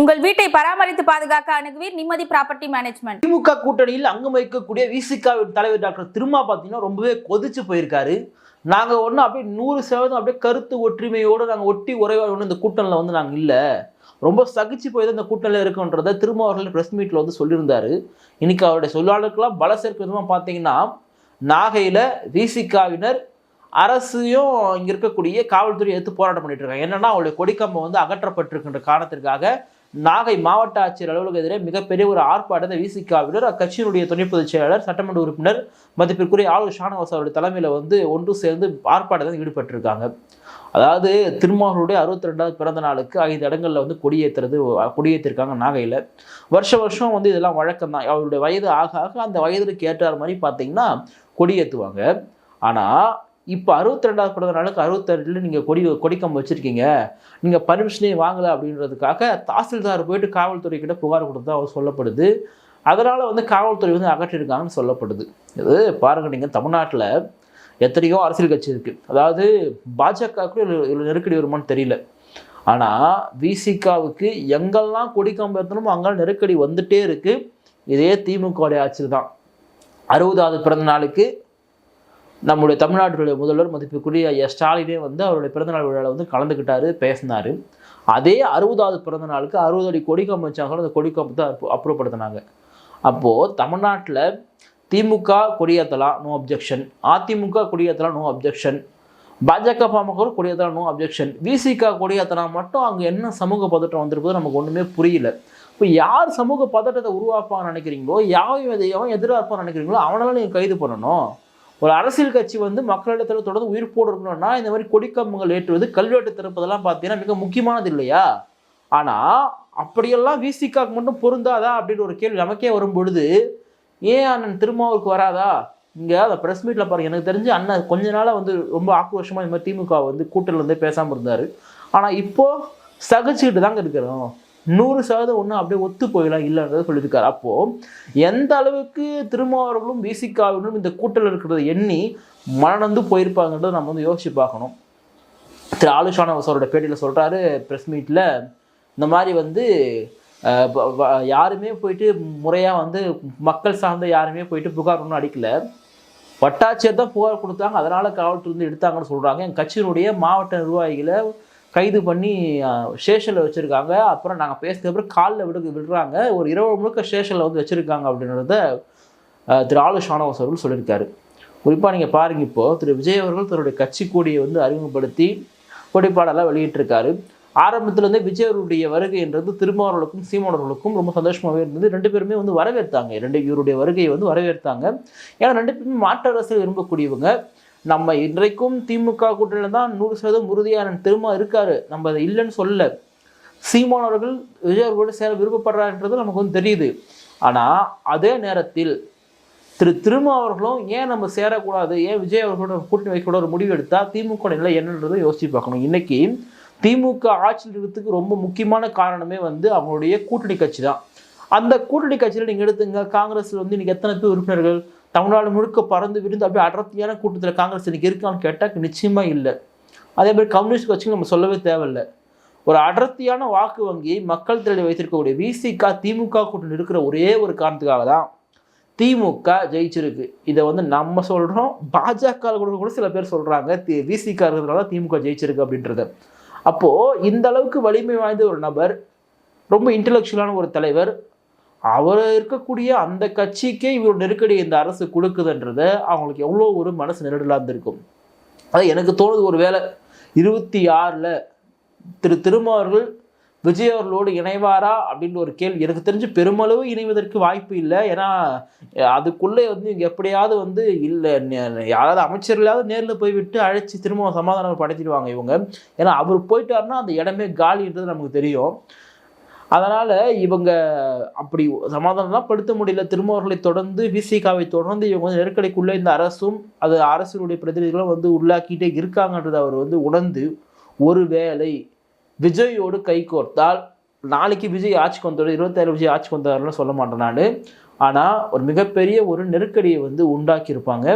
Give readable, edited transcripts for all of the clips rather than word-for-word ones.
உங்கள் வீட்டை பராமரித்து பாதுகாக்க அணுகுவீர் நிம்மதி ப்ராப்பர்ட்டி மேனேஜ்மெண்ட். திமுக கூட்டணியில் அங்கம் வகிக்கக்கூடிய விசிகாவின் தலைவர் டாக்டர் திருமா பார்த்தீங்கன்னா ரொம்பவே கொதிச்சு போயிருக்காரு. நாங்கள் ஒன்றும் அப்படியே 100% அப்படியே கருத்து ஒற்றுமையோடு நாங்கள் ஒட்டி உரையாடணும் இந்த கூட்டணியில் வந்து நாங்கள் இல்லை, ரொம்ப சகிச்சு போய் தான் இந்த கூட்டணியில் இருக்குன்றதை திருமா அவர்கள் ப்ரெஸ் மீட்டில் வந்து சொல்லியிருந்தாரு. இன்னைக்கு அவருடைய சொல்லாளருக்கெல்லாம் பல சேர்க்க விதமாக பார்த்தீங்கன்னா நாகையில் விசிகாவினர் அரசையும் இங்கே இருக்கக்கூடிய காவல்துறை எடுத்து போராட்டம் பண்ணிட்டு இருக்காங்க. என்னன்னா அவருடைய கொடிக்கம்பம் வந்து அகற்றப்பட்டிருக்கின்ற காரணத்திற்காக நாகை மாவட்ட ஆட்சியர் அலுவலக எதிரே மிகப்பெரிய ஒரு ஆர்ப்பாட்டத்தை விசிகாவினர் அக்கட்சியினுடைய துணை பொதுச் செயலாளர் சட்டமன்ற உறுப்பினர் மதிப்பிற்குரிய ஆளுநர் ஷானவாஸ் அவருடைய தலைமையில் வந்து ஒன்று சேர்ந்து ஆர்ப்பாட்டத்தில் ஈடுபட்டிருக்காங்க. அதாவது திருமாவளவனுடைய 62வது பிறந்த நாளுக்கு 5 இடங்களில் வந்து கொடியேற்றிருக்காங்க நாகையில். வருஷம் வந்து இதெல்லாம் வழக்கம் தான். அவருடைய வயது ஆக ஆக அந்த வயதுக்கு ஏற்றார் மாதிரி பார்த்தீங்கன்னா கொடியேற்றுவாங்க. ஆனால் இப்போ 62வது பிறந்த நாளுக்கு 62 நீங்கள் கொடிக்கம்பு வச்சுருக்கீங்க, நீங்கள் பர்மிஷனே வாங்கலை அப்படின்றதுக்காக தாசில்தார் போயிட்டு காவல்துறை கிட்ட புகார் கொடுத்தா அவர் சொல்லப்படுது. அதனால் வந்து காவல்துறை வந்து அகற்றிருக்காங்கன்னு சொல்லப்படுது. இது பாருங்கள், நீங்கள் தமிழ்நாட்டில் எத்தனையோ அரசியல் கட்சி இருக்குது. அதாவது பாஜகவுக்கு நெருக்கடி வருமானு தெரியல, ஆனால் விசிகாவுக்கு எங்கெல்லாம் கொடிக்கம்பு ஏற்றணுமோ அங்கெல்லாம் நெருக்கடி வந்துட்டே இருக்குது. இதே திமுக ஆட்சியில் தான் 60வது பிறந்த நாளுக்கு நம்முடைய தமிழ்நாட்டுடைய முதல்வர் மதிப்புக்குரிய ஸ்டாலினே வந்து அவருடைய பிறந்தநாள் விழாவில் வந்து கலந்துக்கிட்டாரு, பேசினார். அதே 60வது பிறந்த நாளுக்கு 60 அடி கொடிக்கம்பு வச்சாங்க, அந்த கொடிக்கம்பு தான் அப்புறப்படுத்தினாங்க. அப்போது தமிழ்நாட்டில் திமுக கொடியேற்றலாம், நோ அப்ஜெக்ஷன். அதிமுக கொடியேற்றலாம், நோ அப்ஜெக்ஷன். பாஜக பாமக கொடியேற்றலாம், நோ அப்ஜெக்ஷன். விசிக கொடியேற்றினா மட்டும் அங்கே என்ன சமூக பதட்டம் வந்திருப்பது நமக்கு ஒன்றுமே புரியல. இப்போ யார் சமூக பதட்டத்தை உருவாப்பான்னு நினைக்கிறீங்களோ, எவன் எதிராக இருப்பான்னு நினைக்கிறீங்களோ அவனால நீங்கள் கைது பண்ணணும். ஒரு அரசியல் கட்சி வந்து மக்களிடத்தில் தொடர்ந்து உயிர்ப்போடு இருக்கணும்னா இந்த மாதிரி கொடிக்கம்புகள் ஏற்றுவது, கல்வெட்டு திறப்பதெல்லாம் பார்த்தீங்கன்னா மிக முக்கியமானது இல்லையா? ஆனால் அப்படியெல்லாம் விசிகாவுக்கு மட்டும் பொருந்தாதா அப்படின்னு ஒரு கேள்வி நமக்கே வரும் பொழுது, ஏன் அண்ணன் திருமாவுக்கு வராதா? இங்கே அந்த ப்ரெஸ் மீட்டில் பாருங்கள், எனக்கு தெரிஞ்சு அண்ணன் கொஞ்ச நாளாக வந்து ரொம்ப ஆக்ரோஷமாக இந்த மாதிரி திமுக வந்து கூட்டணியில் இருந்தே பேசாமல் இருந்தார். ஆனால் இப்போது சகிச்சுக்கிட்டு தாங்க இருக்கிறோம். 100% ஒன்று அப்படியே ஒத்து போயிடலாம் இல்லைன்றதை சொல்லியிருக்காரு. அப்போது எந்த அளவுக்கு திருமாவர்களும் விசிகாவினரும் இந்த கூட்டத்தில் இருக்கிறத எண்ணி மனநந்து போயிருப்பாங்கன்றதை நம்ம வந்து யோசிச்சு பார்க்கணும். திரு ஆளுநர் ஷானவாஸ் அவரோட பேட்டியில் சொல்கிறாரு ப்ரெஸ் மீட்டில், இந்த மாதிரி வந்து யாருமே போயிட்டு முறையாக வந்து மக்கள் சார்ந்த யாருமே போயிட்டு புகார் ஒன்றும் அடிக்கல, வட்டாட்சியர் தான் புகார் கொடுத்தாங்க, அதனால் காவல்துறை வந்து எடுத்தாங்கன்னு சொல்கிறாங்க. என் கட்சியினுடைய மாவட்ட நிர்வாகிகளை கைது பண்ணி ஸ்டேஷனில் வச்சுருக்காங்க. அப்புறம் நாங்கள் பேசுனதுக்கப்புறம் காலில் விடுறாங்க, ஒரு 20 முழுக்க ஸ்டேஷனில் வந்து வச்சுருக்காங்க அப்படின்றத திரு ஆளுநர் ஷானவாஸ் அவர்கள் சொல்லியிருக்காரு. குறிப்பாக நீங்கள் பாருங்கள், இப்போது திரு விஜய் அவர்கள் தன்னுடைய கட்சி கொடியை வந்து அறிமுகப்படுத்தி கொடிப்பாடெல்லாம் வெளியிட்டிருக்காரு. ஆரம்பத்துலேருந்தே விஜய் அவருடைய வருகைன்றது திருமாவளவனுக்கும் சீமானவர்களுக்கும் ரொம்ப சந்தோஷமாகவே இருந்தது. 2 பேருமே வந்து வரவேற்றாங்க, இவருடைய வருகையை வந்து வரவேற்றாங்க. ஏன்னா 2 பேருமே மாற்று அரசியல் விரும்பக்கூடியவங்க. நம்ம இன்றைக்கும் திமுக கூட்டணியில் தான் 100% உறுதியான திருமா இருக்காரு, நம்ம அதை இல்லைன்னு சொல்ல. சீமானவர்கள் விஜய் அவர்களோட சேர விருப்பப்படுறாருன்றது நமக்கு வந்து தெரியுது. ஆனால் அதே நேரத்தில் திருமா அவர்களும் ஏன் நம்ம சேரக்கூடாது, ஏன் விஜய் அவர்களோட கூட்டணி வைக்கூட ஒரு முடிவு எடுத்தால் திமுக நிலை என்னன்றதை யோசிச்சு பார்க்கணும். இன்னைக்கு திமுக ஆட்சியில் இருக்கிறதுக்கு ரொம்ப முக்கியமான காரணமே வந்து அவங்களுடைய கூட்டணி கட்சி தான். அந்த கூட்டணி கட்சியில் நீங்கள் எடுத்துங்க, காங்கிரஸில் வந்து இன்னைக்கு எத்தனை பேர் உறுப்பினர்கள் தமிழ்நாடு முழுக்க பறந்து விருந்து அப்படியே அடர்த்தியான கூட்டத்தில் காங்கிரஸ் இன்னைக்கு இருக்கான்னு கேட்டால் நிச்சயமாக இல்லை. அதே மாதிரி கம்யூனிஸ்ட் கட்சிக்கு நம்ம சொல்லவே தேவையில்லை. ஒரு அடர்த்தியான வாக்கு வங்கி மக்கள் திரளை வைத்திருக்கக்கூடிய விசிக திமுக கூட்டணி இருக்கிற ஒரே ஒரு காரணத்துக்காக தான் திமுக ஜெயிச்சிருக்கு. இதை வந்து நம்ம சொல்கிறோம், பாஜக கூட சில பேர் சொல்கிறாங்க விசிக இருக்கிறதுனால திமுக ஜெயிச்சிருக்கு அப்படின்றத. அப்போது இந்த அளவுக்கு வலிமை வாய்ந்த ஒரு நபர், ரொம்ப இன்டெலெக்சுவலான ஒரு தலைவர், அவர் இருக்கக்கூடிய அந்த கட்சிக்கே இவர் நெருக்கடி இந்த அரசு கொடுக்குதுன்றத அவங்களுக்கு எவ்வளோ ஒரு மனசு நெருடலாக இருந்திருக்கும். அது எனக்கு தோணுது, ஒரு வேளை 26ல் திருமாவர்கள் விஜய் அவர்களோடு இணைவாரா அப்படின்ற ஒரு கேள்வி எனக்கு தெரிஞ்சு பெருமளவு இணைவதற்கு வாய்ப்பு இல்லை. ஏன்னா அதுக்குள்ளே வந்து இங்கே எப்படியாவது வந்து இல்லை, யாராவது அமைச்சர்களாவது நேரில் போய் விட்டு அழைச்சி திரும்ப சமாதானம் படுத்திடுவாங்க இவங்க. ஏன்னா அவர் போயிட்டாருன்னா அந்த இடமே காலின்றது நமக்கு தெரியும். அதனால் இவங்க அப்படி சமாதானம்லாம் படுத்த முடியல. திருமாவர்களை தொடர்ந்து விசிகாவை தொடர்ந்து இவங்க வந்து நெருக்கடிக்குள்ளே இந்த அரசும் அது அரசினுடைய பிரதிநிதிகளும் வந்து உள்ளாக்கிட்டே இருக்காங்கன்றதை அவர் வந்து உணர்ந்து ஒருவேளை விஜயோடு கை கோர்த்தால் நாளைக்கு விஜய் ஆட்சிக்கு வந்தோட 27 விஜய் ஆட்சிக்கு வந்தாருன்னு சொல்ல மாட்டேன் நான். ஆனால் ஒரு மிகப்பெரிய ஒரு நெருக்கடியை வந்து உண்டாக்கியிருப்பாங்க.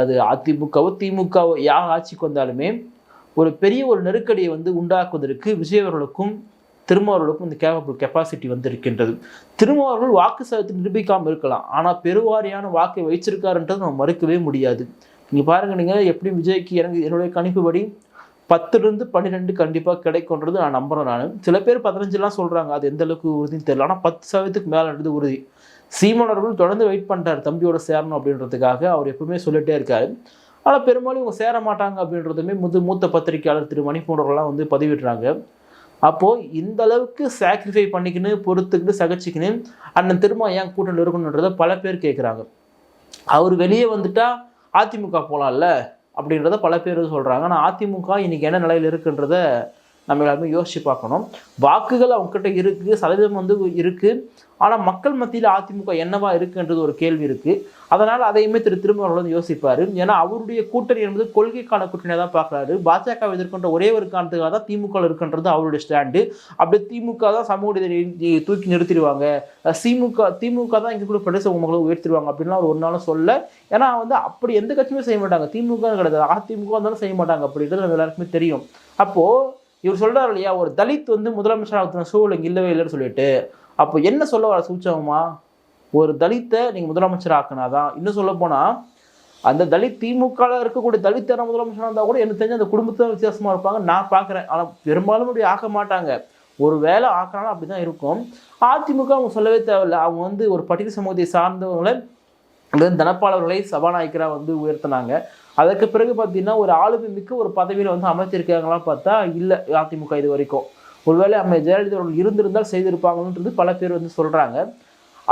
அது அதிமுகவோ திமுகவோ யார் ஆட்சிக்கு வந்தாலுமே ஒரு பெரிய ஒரு நெருக்கடியை வந்து உண்டாக்குவதற்கு விஜய் அவர்களுக்கும் திருமாவர்களுக்கும் இந்த கெப்பாசிட்டி வந்து இருக்கின்றது. திருமாவர்கள் வாக்கு சதவீதத்தை நிரூபிக்காமல் இருக்கலாம், ஆனால் பெருவாரியான வாக்கை வைச்சிருக்காருன்றது நம்ம மறுக்கவே முடியாது. நீங்கள் பாருங்கள், நீங்கள் எப்படி விஜய்க்கு என்னுடைய கணிப்புப்படி 10லிருந்து 12 கண்டிப்பாக கிடைக்கும்ன்றது நான் நம்புகிறேன். நான் சில பேர் 15லாம் சொல்கிறாங்க, அது எந்த அளவுக்கு உறுதின்னு தெரியல, ஆனால் 10% மேலேன்றது உறுதி. சீமான் அவர்கள் தொடர்ந்து வெயிட் பண்ணுறாரு தம்பியோட சேரணும் அப்படின்றதுக்காக, அவர் எப்பவுமே சொல்லிட்டே இருக்காரு. ஆனால் பெரும்பாலும் இவங்க சேர மாட்டாங்க அப்படின்றதுமே மூத்த பத்திரிகையாளர் திரு மணி போன்றவர்கள்லாம் வந்து பதிவிடுறாங்க. அப்போது இந்த அளவுக்கு சாக்ரிஃபை பண்ணிக்கின்னு பொறுத்துக்கிட்டு சகிச்சுக்கின்னு அண்ணன் திரும்ப ஏன் கூட்டணி இருக்கணுன்றதை பல பேர் கேட்குறாங்க. அவர் வெளியே வந்துட்டா அதிமுக போகலாம்ல அப்படின்றத பல பேர் சொல்கிறாங்க. ஆனால் அதிமுக இன்றைக்கி என்ன நிலையில் இருக்குன்றத நம்ம எல்லாருமே யோசித்து பார்க்கணும். வாக்குகள் அவங்ககிட்ட இருக்குது, சதவீதம் வந்து இருக்குது, ஆனால் மக்கள் மத்தியில் அதிமுக என்னவா இருக்குன்றது ஒரு கேள்வி இருக்குது. அதனால் அதையுமே திருமாவளவன் வந்து யோசிப்பார். ஏன்னா அவருடைய கூட்டணி என்பது கொள்கைக்கான கூட்டணியாக தான் பார்க்குறாரு. பாஜக எதிர்க்கின்ற ஒரே ஒரு காரணத்துக்காக தான் திமுக இருக்குன்றது அவருடைய ஸ்டாண்டு. அப்படி திமுக தான் சமூக நீதி தூக்கி நிறுத்திடுவாங்க, திமுக தான் இங்கே கூட பிரதேச மக்களை உயர்த்திடுவாங்க அப்படின்லாம் ஒரு நாளும் சொல்ல. ஏன்னா வந்து அப்படி எந்த கட்சியுமே செய்ய மாட்டாங்க, திமுக கிடையாது, அதிமுக இருந்தாலும் செய்ய மாட்டாங்க அப்படின்றது நம்ம எல்லாருக்குமே தெரியும். அப்போது இவர் சொல்கிறார் இல்லையா, ஒரு தலித் வந்து முதலமைச்சராக சூழல் இங்கே இல்லவே இல்லைன்னு சொல்லிட்டு, அப்போ என்ன சொல்ல வர சூச்சகமா, ஒரு தலித்தை நீங்கள் முதலமைச்சர் ஆக்கினாதான். இன்னும் சொல்ல போனால் அந்த தலித் திமுகவில் இருக்கக்கூடிய தலித்தான முதலமைச்சராக இருந்தால் கூட எனக்கு தெரிஞ்ச அந்த குடும்பத்தை வித்தியாசமாக இருப்பாங்க நான் பார்க்குறேன். ஆனால் பெரும்பாலும் அப்படி ஆக்க மாட்டாங்க, ஒரு வேலை ஆக்கினாலும் அப்படி தான் இருக்கும். அதிமுக அவங்க சொல்லவே தேவையில்லை, அவங்க வந்து ஒரு பட்டியல் சமூகத்தை சார்ந்தவங்களை தனப்பாளர்களை சபாநாயகராக வந்து உயர்த்தினாங்க. அதற்கு பிறகு பார்த்தீங்கன்னா ஒரு ஆளுமை மிக்க ஒரு பதவியில் வந்து அமைச்சிருக்காங்களாம் பார்த்தா இல்லை அதிமுக இது வரைக்கும். ஒருவேளை ஜெயலலிதா அவர்கள் இருந்திருந்தால் செய்திருப்பாங்கன்றது பல பேர் வந்து சொல்கிறாங்க.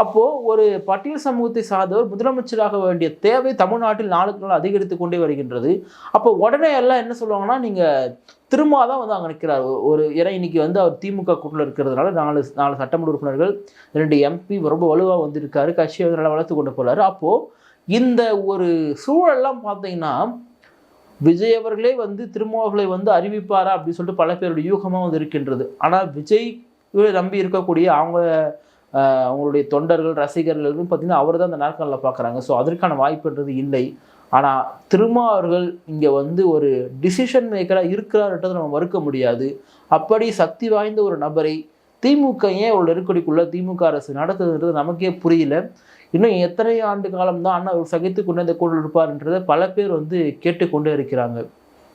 அப்போது ஒரு பட்டியல் சமூகத்தை சார்ந்தவர் முதலமைச்சராக வேண்டிய தேவை தமிழ்நாட்டில் நாளுக்கு நாள் அதிகரித்து கொண்டே வருகின்றது. அப்போ உடனே எல்லாம் என்ன சொல்லுவாங்கன்னா, நீங்கள் திரும்ப தான் வந்து அங்கே நிற்கிறார் ஒரு. ஏன்னா இன்னைக்கு வந்து அவர் திமுக கூட்டில் இருக்கிறதுனால 4 சட்டமன்ற உறுப்பினர்கள், 2 MP ரொம்ப வலுவாக வந்திருக்காரு, கட்சியை வந்து நல்லா வளர்த்து கொண்டு போகிறாரு. அப்போது இந்த ஒரு சூழல்லாம் பார்த்தீங்கன்னா விஜய் அவர்களே வந்து திருமாவர்களை வந்து அறிவிப்பாரா அப்படின்னு சொல்லிட்டு பல பேருடைய யூகமாக வந்து இருக்கின்றது. ஆனால் விஜய் நம்பி இருக்கக்கூடிய அவங்களுடைய தொண்டர்கள் ரசிகர்கள் பார்த்தீங்கன்னா அவர் தான் அந்த நாட்களில் பார்க்குறாங்க. ஸோ அதற்கான வாய்ப்புன்றது இல்லை. ஆனால் திருமாவர்கள் இங்கே வந்து ஒரு டிசிஷன் மேக்கராக இருக்கிறார்ன்றதை நம்ம மறுக்க முடியாது. அப்படி சக்தி வாய்ந்த ஒரு நபரை திமுக ஏன் ஒரு நெருக்கடிக்குள்ள திமுக அரசு நடத்துதுன்றது நமக்கே புரியல. இன்னும் எத்தனை ஆண்டு காலம் தான் அண்ணா சகித்து கொண்டு இந்த கூட்டத்தில் இருப்பார்ன்றதை பல பேர் வந்து கேட்டுக்கொண்டே இருக்கிறாங்க.